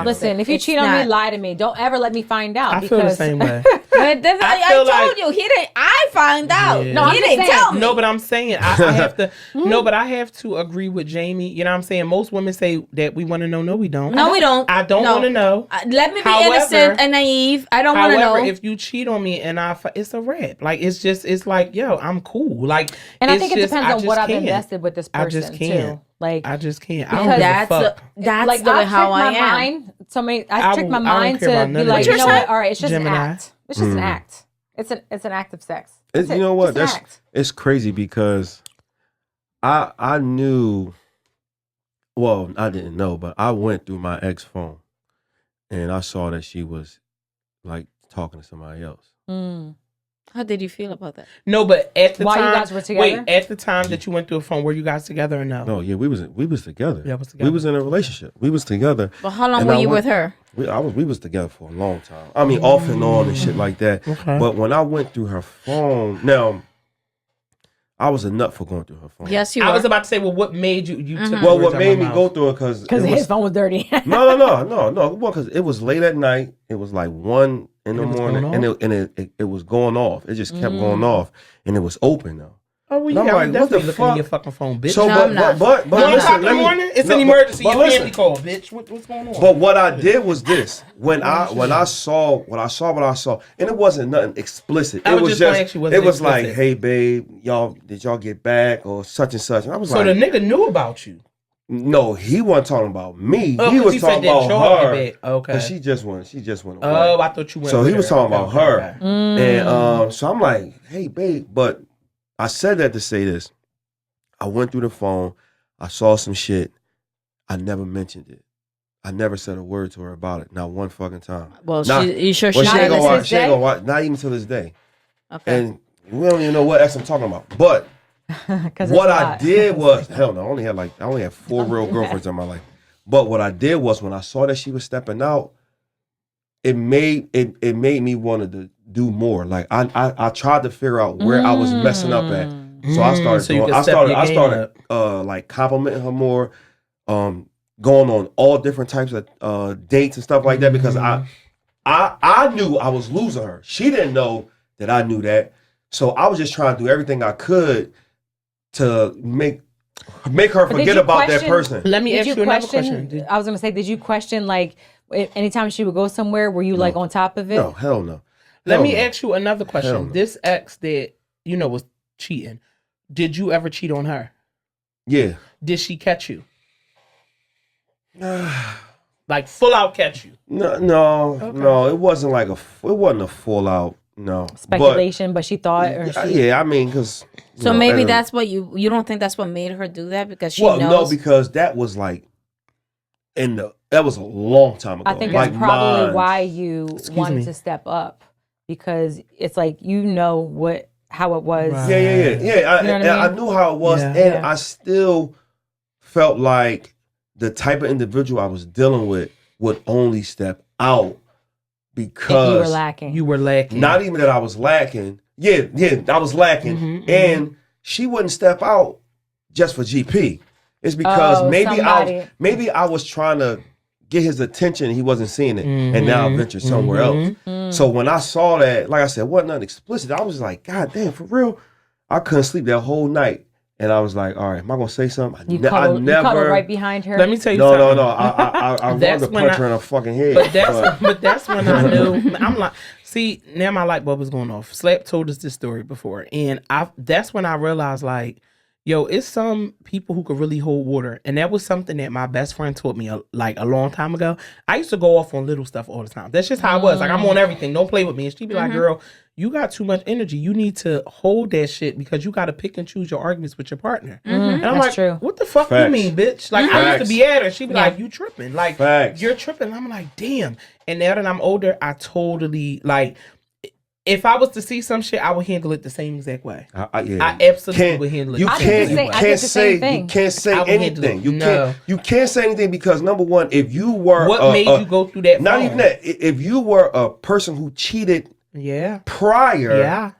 Listen, if you It's cheat on me, not- lie to me. Don't ever let me find out. I feel the same way. But then I feel told like- you he didn't. I found out. Yeah. No, I'm he just didn't saying. tell me. No, but I'm saying I have to. No, but I have to agree with Jamie. You know what I'm saying? Most women say that we want to know. No, we don't. No, we don't. I don't No. want to know. Let me be However- innocent and naive. I don't want to However, know. if you cheat on me and it's a wrap. Like it's like, yo, I'm cool. Like, And I it's think it just- depends I on just what I've can't. invested with this I person just can't. too. Like I just can't. I Because don't give a that's fuck. that's like the way I how I tricked my am. mind. I I tricked will- my I don't mind care to about be none of like, that. you know what? All right, it's just Gemini. an act. It's just an act. It's an act of sex. That's You it. know what? Just an act. It's crazy because I knew. Well, I didn't know, but I went through my ex phone, and I saw that she was like talking to somebody else. How did you feel about that? No, but at the While you time, guys were together? Wait, at the time that you went through a phone, were you guys together or no? No, yeah, we was together. Yeah, was We together. was in a relationship. We was together. But how long And were I you went- with her? We was together for a long time. I mean, off and on and shit like that. Okay. But when I went through her phone, now I was a nut for going through her phone. Yes, you I were. was about to say, well, what made you took Well, words what out made my me mouth. go through it because His phone was dirty. no. Well, because it was late at night. It was like 1 in the it was morning, going and it was going off. It just kept going off, and it was open though. Oh, well, And yeah, I'm I'm like, what definitely the looking at fuck? your fucking phone, bitch. So, No, I'm not. but 1 o'clock listen, in the let me- morning? It's no, an emergency. but Your family listen. call, bitch. What's going on? But what I did was this: when I saw what I saw, and it wasn't nothing explicit. I It was was just gonna just ask you, was it it was like, explicit? "Hey, babe, did y'all get back or such and such?" And I was So like, the nigga knew about you. "No, he wasn't talking about me. Oh, he 'cause was he said talking that about y'all her." get back. Okay. But she just went away. Oh, I thought you went. So with he was her. talking about Okay, her. okay. And so I'm like, "Hey, babe," but I said that to say this. I went through the phone. I saw some shit. I never mentioned it. I never said a word to her about it. Not one fucking time. Well, Well, you sure she ain't Not gonna to watch. this She ain't day? gonna watch. Not even to this day. Okay. And we don't even know what ex I'm talking about. But what I did was, hell no, I only had 4 real girlfriends in my life. But what I did was, when I saw that she was stepping out, it made me want to do more. Like I tried to figure out where I was messing up at. So I started So you doing, can step your game up. like complimenting her more, going on all different types of dates and stuff like that, because I knew I was losing her. She didn't know that I knew that. So I was just trying to do everything I could to make her forget about that person. Let me ask you another question. I was gonna say, did you question, like, anytime she would go somewhere, were you like on top of it? No, hell no. Let me ask you another Hell question. no. This ex that was cheating, did you ever cheat on her? Yeah. Did she catch you? Like full out catch you? No. It wasn't like it wasn't a full out. No. Speculation, but she thought, or she... Yeah, I mean, because. So maybe that's what you don't think that's what made her do that, because she knows. No, because that was like that was a long time ago. I think like that's probably why you wanted to step up, because it's like, how it was. Right. Yeah. You know what I mean? I knew how it was, and I still felt like the type of individual I was dealing with would only step out because if you were lacking. Not even that I was lacking. Yeah, I was lacking, and she wouldn't step out just for GP. It's because maybe I was trying to get his attention and he wasn't seeing it, and now I ventured somewhere else. So when I saw that, like I said, wasn't nothing explicit. I was like, God damn, for real, I couldn't sleep that whole night. And I was like, all right, am I gonna say something? You cuddled right behind her. Let me tell you something. No. I wanted to punch her in her fucking head. But that's when I knew. I'm like, see, now my light bulb is going off. Slap told us this story before, and that's when I realized, like, yo, it's some people who could really hold water. And that was something that my best friend taught me a long time ago. I used to go off on little stuff all the time. That's just how I was. Like, I'm on everything. Don't play with me. And she'd be like, girl, you got too much energy. You need to hold that shit, because you got to pick and choose your arguments with your partner. And I'm like, what the fuck you mean, bitch? Like, I used to be at her. She'd be like, you tripping. Like, you're tripping. I'm like, damn. And now that I'm older, I totally, like, if I was to see some shit, I would handle it the same exact way. I absolutely would handle it. You can't say anything. You can't say anything, because number one, if you were what made you go through that? Not even that. If you were a person who cheated, prior,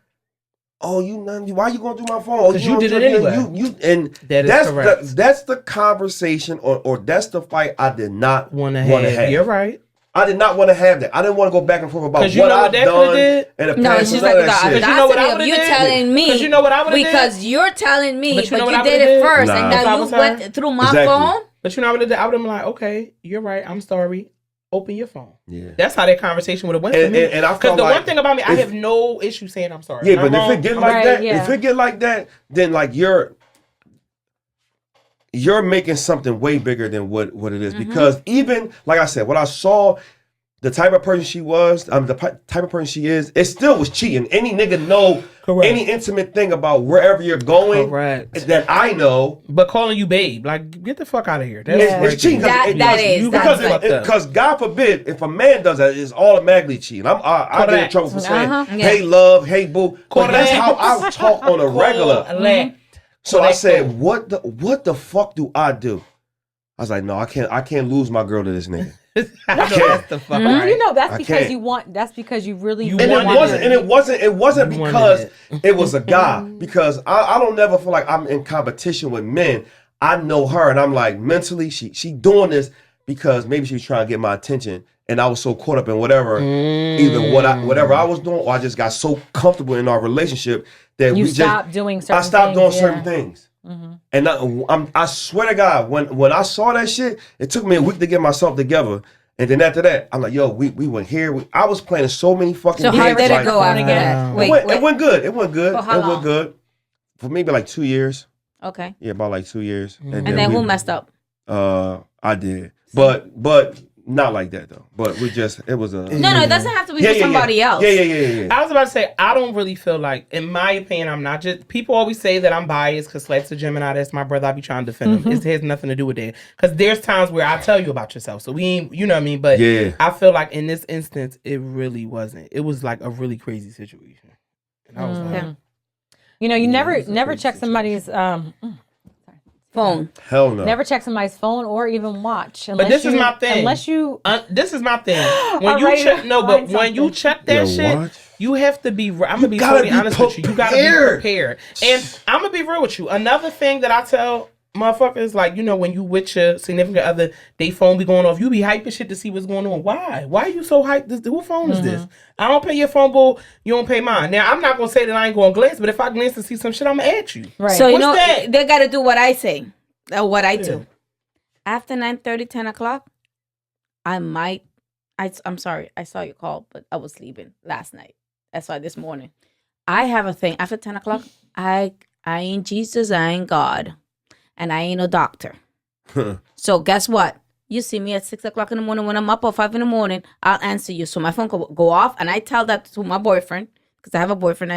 oh, why you going through my phone? Because you did it anyway. And that's correct. That's the conversation, or that's the fight I did not want to have. You're right. I did not want to have that. I didn't want to go back and forth about what I've done in the past. No, she's like, but you know what I would have did? You're telling me. Because you know what I would have did? Because you're telling me, but you did it first, and now you went through my phone. But you know what I would have did? I would have been like, okay, you're right. I'm sorry. Open your phone. Yeah. That's how that conversation would have went for me. Because the one thing about me, I have no issue saying I'm sorry. Yeah, but if it get like that, if it get like that, then like you're making something way bigger than what it is. Because even, like I said, what I saw, the type of person she was, the type of person she is, it still was cheating. Any nigga know any intimate thing about wherever you're going that I know. But calling you babe, like, get the fuck out of here. It's cheating. Because God forbid, if a man does that, it's automatically cheating. I get in trouble for saying, hey love, hey boo. But that's how I talk on a regular. So I said, what the fuck do I do? I was like, no, I can't lose my girl to this nigga. That's the fuck right. You know, that's because you want. That's because you really. And it wasn't because it was a guy. Because I don't never feel like I'm in competition with men. I know her, and I'm like, mentally, she doing this because maybe she was trying to get my attention, and I was so caught up in whatever, either whatever I was doing, or I just got so comfortable in our relationship that I stopped doing certain things. And I swear to God, when I saw that shit, it took me a week to get myself together. And then after that, I'm like, yo, we went here. I was planning so many fucking games. So how did it go after that? It went good. It went good. It went good. For maybe like 2 years. Okay. Yeah, about like 2 years. And then who messed up? I did. But Not like that though, but it was a No, it doesn't have to be for somebody else. Yeah. I was about to say, I don't really feel like, in my opinion, I'm not just, people always say that I'm biased because Slack's a Gemini, that's my brother, I be trying to defend him. It has nothing to do with that. Because there's times where I tell you about yourself, so we ain't, you know what I mean? But I feel like in this instance, it really wasn't. It was like a really crazy situation. And I was like... You know, you never check somebody's... phone. Hell no. Never check somebody's phone or even watch. But this is my thing. Unless you... this is my thing. When you check... No, but when you check that shit, you have to be... I'm going to be totally honest with you. You got to be prepared. And I'm going to be real with you. Another thing that I tell motherfuckers, like, you know, when you with your significant other, they phone be going off, you be hyping shit to see what's going on. Why? Why are you so hyped? Who phone is this? I don't pay your phone bill, you don't pay mine. Now, I'm not going to say that I ain't going to glance, but if I glance and see some shit, I'm going to add you. Right. So, What's that? they got to do what I say, or what I do. After 9:30, 10 o'clock, I'm sorry, I saw your call, but I was sleeping last night. That's why this morning. I have a thing. After 10 o'clock, I ain't Jesus, I ain't God. And I ain't a doctor. So guess what? You see me at 6 o'clock in the morning when I'm up, or 5 in the morning, I'll answer you. So my phone could go off, and I tell that to my boyfriend, because I have a boyfriend.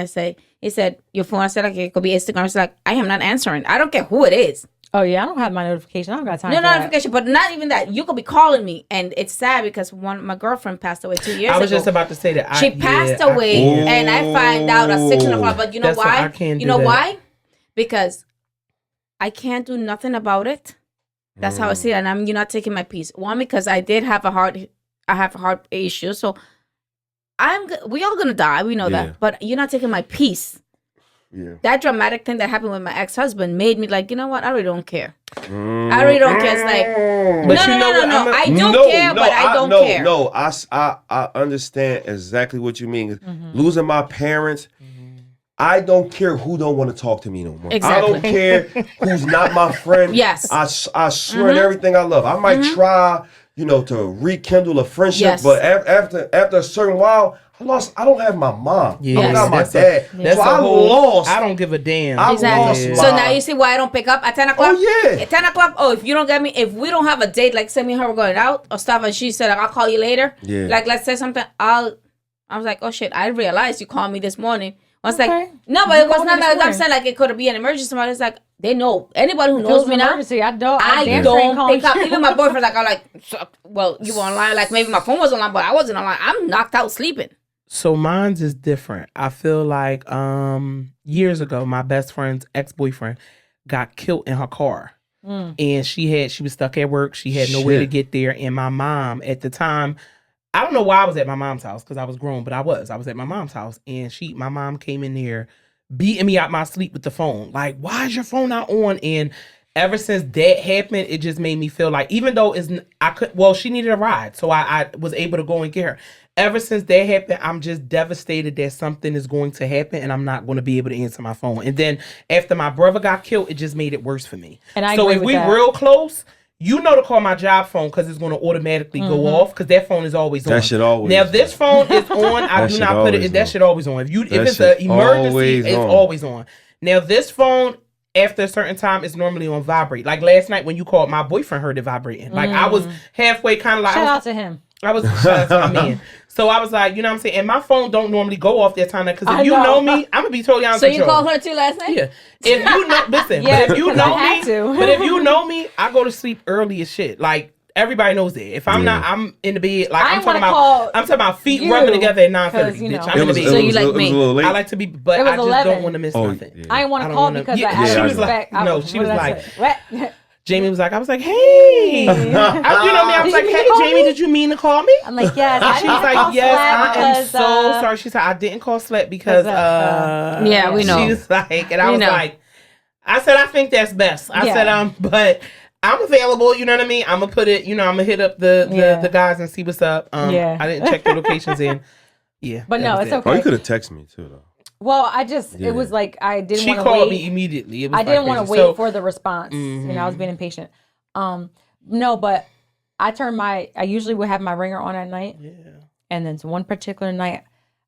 He said, your phone, I said, okay, it could be Instagram. He's like, I am not answering. I don't care who it is. Oh, yeah, I don't have my notification. I don't got time for No notification, but not even that. You could be calling me, and it's sad because my girlfriend passed away 2 years ago. I was just about to say that. She passed away, and I find out at 6 o'clock. But you know why? You know why? Because I can't do nothing about it. That's how I see it, and you're not taking my peace. One, because I have a heart issue, so we all gonna die. We know that, but you're not taking my peace. Yeah. That dramatic thing that happened with my ex-husband made me like, you know what? I really don't care. I really don't care. It's like, but no. I do care, but I don't care. No, I understand exactly what you mean. Losing my parents. I don't care who don't want to talk to me no more. Exactly. I don't care who's not my friend. Yes. I swear to everything I love. I might try, to rekindle a friendship, but after a certain while, I don't have my mom. I don't have my dad. So I lost. I don't give a damn. Exactly. So now you see why I don't pick up at 10 o'clock? Oh, yeah. At 10 o'clock, if you don't get me, if we don't have a date, like say me and her were going out or stuff, and she said, I'll call you later. Yeah. Like, let's say something, I was like, oh shit, I realized you called me this morning. I was like, no, but it was not that I'm saying like it could be an emergency. Somebody's like, they know. Anybody who knows me now, I don't pick up. Even my boyfriend's like, I'm like, well, you were online. Like maybe my phone was online, but I wasn't online. I'm knocked out sleeping. So mine's is different. I feel like years ago, my best friend's ex-boyfriend got killed in her car. And she was stuck at work. She had nowhere to get there. And my mom at the time, I don't know why I was at my mom's house because I was grown, but I was at my mom's house, and my mom came in there beating me out my sleep with the phone. Like, why is your phone not on? And ever since that happened, it just made me feel like, even though she needed a ride, so I was able to go and get her. Ever since that happened, I'm just devastated that something is going to happen and I'm not going to be able to answer my phone. And then after my brother got killed, it just made it worse for me. And so if we real close, you know to call my job phone because it's going to automatically go off because that phone is always on. That shit always. Now, if this phone is on, I do not put it. That shit always on. If it's an emergency, it's always on. Now, this phone, after a certain time, is normally on vibrate. Like last night when you called, my boyfriend heard it vibrating. Like I was halfway kind of like. Shout out to him. Shout out to my man. So I was like, you know what I'm saying? And my phone don't normally go off that time because if you know me, I'm going to be totally honest with you. So you called her too last night? Yeah. If you know, listen, but if you know me, I go to sleep early as shit. Like, everybody knows that. If I'm not, I'm in the bed. Like, I'm talking about feet rubbing together at 9:30. Bitch, I'm in the bed. So you like me. I like to be, but I just don't want to miss nothing. Yeah. I didn't want to call because she was like, no, she was like, Jamie was like, I was like, hey. You know me? I was like, hey, Jamie, did you mean to call me? I'm like, yes. She was like, yes, I am so sorry. She said, I didn't call Sweat because, yeah, we know. She was like, and I was like, I said, I think that's best. I said, but I'm available. You know what I mean? I'm going to put it, I'm going to hit up the guys and see what's up. I didn't check the locations in. Yeah. But no, it's okay. Oh, you could have texted me too, though. Well, it was like I didn't want to wait. She called me immediately. I didn't want to wait for the response. I was being impatient. No, but I usually would have my ringer on at night. Yeah. And then one particular night,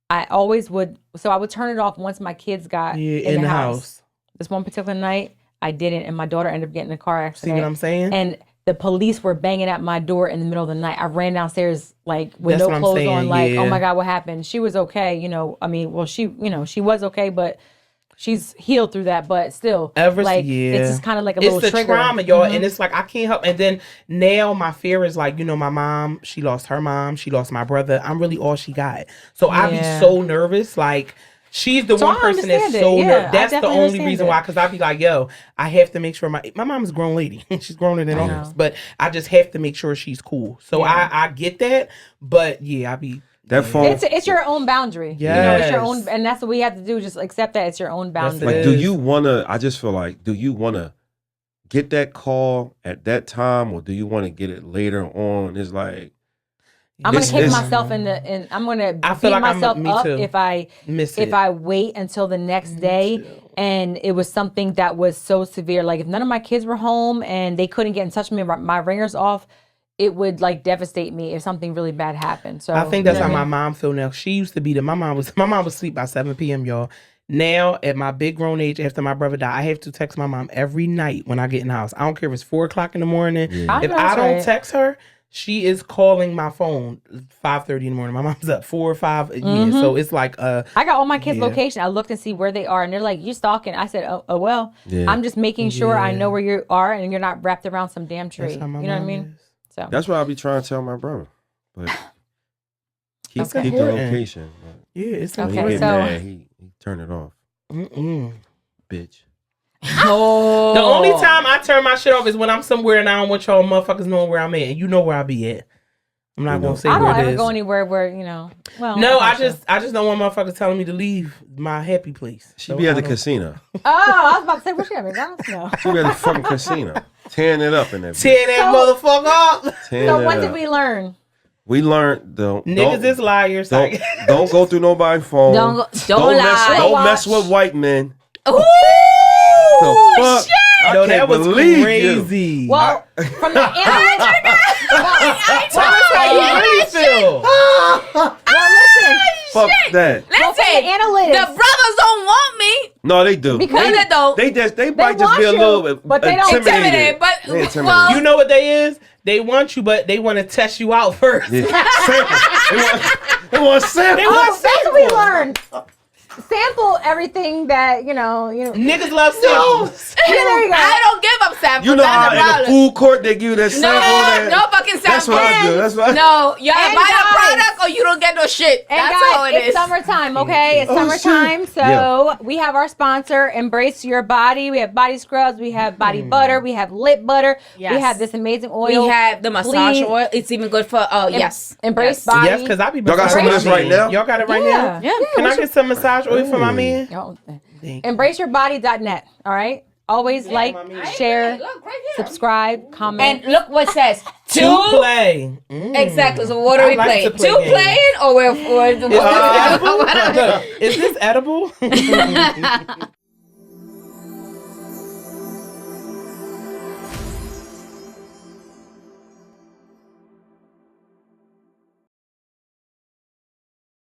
I always would, so I would turn it off once my kids got in the house. This one particular night, I didn't, and my daughter ended up getting in a car accident. See what I'm saying? And the police were banging at my door in the middle of the night. I ran downstairs like with That's no what I'm clothes saying, on, like, yeah. oh my God, what happened? She was okay, you know. I mean, well, she was okay, but she's healed through that. But still, like, it's just kind of like a little trigger. It's the trauma, y'all, and it's like I can't help. And then now my fear is like, you know, my mom, she lost her mom, she lost my brother. I'm really all she got, so I be so nervous, like. She's the one person that's so nervous. That's the only reason why, because I be like, yo, I have to make sure my mom is a grown lady. She's growner than all of us. But I just have to make sure she's cool. So I get that. But yeah, I be that phone. It's your own boundary. Yes. You know, it's your own, and that's what we have to do. Just accept that it's your own boundary. Like, do you wanna? I just feel like, do you wanna get that call at that time, or do you want to get it later on? It's like. I'm gonna kick myself in the, and I'm gonna beat myself up if I wait until the next day and it was something that was so severe. Like if none of my kids were home and they couldn't get in touch with me, my ringer's off, it would like devastate me if something really bad happened. So I think that's how my mom feel now. She used to be my mom would sleep by 7 p.m. y'all. Now at my big grown age, after my brother died, I have to text my mom every night when I get in the house. I don't care if it's 4:00 in the morning. Yeah. If I don't text her, she is calling my phone 5:30 in the morning. My mom's up 4 or 5. Yeah, so it's like I got all my kids' location. I looked and see where they are, and they're like, "You're stalking." I said, "Oh well, I'm just making sure I know where you are, and you're not wrapped around some damn tree." You know what I mean? So that's what I'll be trying to tell my brother. But keep the location. Yeah, it's okay. When he get mad, he turn it off. Bitch. Oh. The only time I turn my shit off is when I'm somewhere and I don't want y'all motherfuckers knowing where I'm at. And you know where I be at. I'm not gonna say where it is. I don't ever go anywhere where, you know. Well, no, I just don't want motherfuckers telling me to leave my happy place. She be at the casino. Oh, I was about to say, what's she at McDonald's? No. She be at the fucking casino, tearing it up in there. Tearing that motherfucker up. So what did we learn? We learned niggas is liars. Don't go through nobody's phone. Don't lie. Don't mess with white men. Ooh, the fuck? Shit. No, that was crazy. You. Well, from the internet. Tell us how you really feel. Well, listen. Fuck that. Listen, analytics. The brothers don't want me. No, they do. Because they don't. They might just be a little bit but they don't intimidated. But well, you know what they is? They want you, but they want to test you out first. Yeah. They want to sample. That's what we learned. Sample everything that, you know. Niggas love samples. Yeah, there you go. I don't give up samples. You know how in the food court they give you that sample? No fucking sample. That's what I do. That's what No, you buy the product or you don't get no shit. And that's guys, all it is. It's summertime, okay? It's summertime. So we have our sponsor, Embrace Your Body. We have body scrubs. We have body butter. We have lip butter. Yes. We have this amazing oil. We have the massage oil. It's even good for, Embrace Body. Yes, because I be y'all got some of this right now? Y'all got it right now? Yeah. Can I get some massage oil for my man? EmbraceYourBody.net. All right? Always like, share, subscribe, comment. And look what it says. To play. Exactly. So what are we playing? Two playing or we're Is this edible?